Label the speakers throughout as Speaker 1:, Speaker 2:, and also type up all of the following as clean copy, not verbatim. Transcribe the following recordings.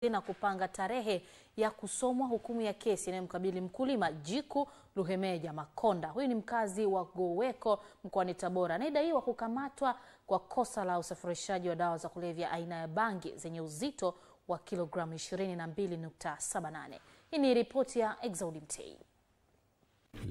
Speaker 1: na kupanga tarehe ya kusomwa hukumu ya kesi inayomkabili mkulima Jiku Luhemeja Makonda. Huyu ni mkazi wa Goweko mkoani Tabora. Anadaiwa kukamatwa kwa kosa la usafirishaji wa dawa za kulevya aina ya bangi zenye uzito wa kilogramu 22.78. Hii ni ripoti ya Exaudi Mtei.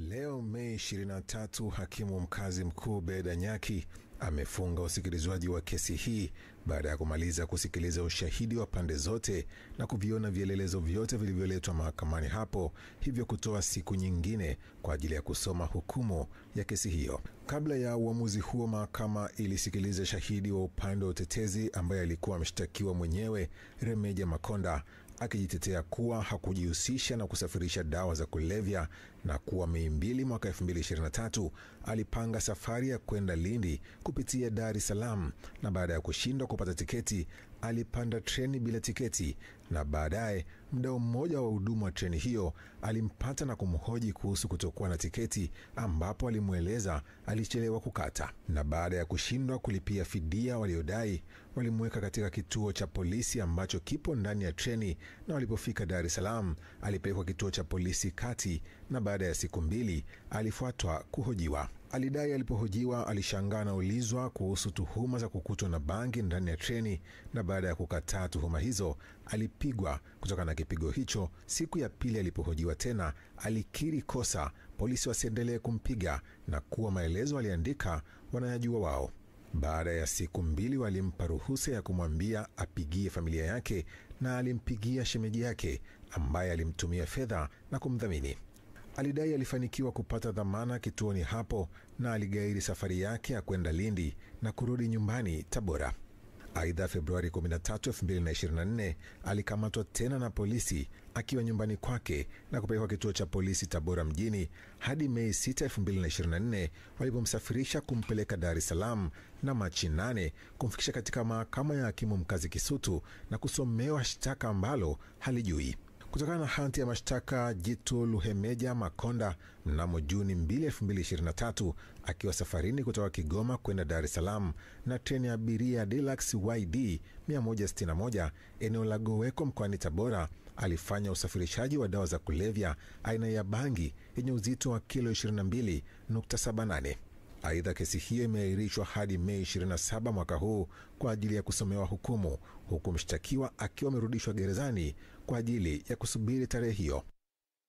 Speaker 2: Leo Mei 23, hakimu mkazi mkuu Beda Nyaki amefunga usikilizwaji wa kesi hii baada ya kumaliza kusikiliza ushahidi wa pande zote na kuviona vielelezo vyote vilivyoletwa mahakamani hapo, hivyo kutoa siku nyingine kwa ajili ya kusoma hukumu ya kesi hiyo. Kabla ya uamuzi huo, mahakama ilisikiliza shahidi wa upande wa utetezi ambaye alikuwa mshtakiwa mwenyewe Luhemeja Makonda akijitetea kuwa hakujihusisha na kusafirisha dawa za kulevya na kuwa Mei 2 mwaka 2023 alipanga safari ya kwenda Lindi kupitia Dar es Salaam, na baada ya kushindwa kupata tiketi alipanda treni bila tiketi, na baadaye mdau mmoja wa huduma wa treni hiyo alimpata na kumhoji kuhusu kutokuwa na tiketi, ambapo alimueleza alichelewa kukata, na baada ya kushindwa kulipia fidia waliodai walimweka katika kituo cha polisi ambacho kipo ndani ya treni, na walipofika Dar es Salaam alipelekwa kituo cha polisi kati, na baada ya siku 2 alifuatwa kuhojiwa. Alidai alipohojiwa alishangaa na ulizwa kuhusu tuhuma za kukutwa na bangi ndani ya treni, na baada ya kukataa tuhuma hizo alipigwa. Kutokana na kipigo hicho, siku ya pili alipohojiwa tena alikiri kosa, polisi wasiendelee kumpiga na kuwa maelezo aliandika wanayajua wao. Baada ya siku 2 walimpa ruhusa ya kumwambia apigie familia yake, na alimpigia shemeji yake ambaye alimtumia fedha na kumdhamini. Alidai alifanikiwa kupata dhamana kituoni hapo na aligairi safari yake ya kwenda Lindi na kurudi nyumbani Tabora. Aidha, Februari 13, 2024 alikamatwa tena na polisi akiwa nyumbani kwake na kupelekwa kituo cha polisi Tabora mjini hadi Mei 6, 2024 walipomsafirisha kumpeleka Dar es Salaam, na Machi 8 kumfikisha katika mahakama ya hakimu mkazi Kisutu na kusomewa shtaka ambalo halijui. Kutokana na hati ya mashtaka, Jiku Luhemeja Makonda mnamo Juni 2, 2023 akiwa safarini kutoka Kigoma kwenda Dar es Salaam na treni ya abiria Deluxe YD 161 eneo la Goweko mkoani Tabora alifanya usafirishaji wa dawa za kulevya aina ya bangi yenye uzito wa kilo 22.78. Aidha, kesi hiyo imeahirishwa hadi Mei 27 mwaka huu kwa ajili ya kusomewa hukumu, huku mshtakiwa akiwa amerudishwa gerezani kwa ajili ya kusubiri tarehe hiyo.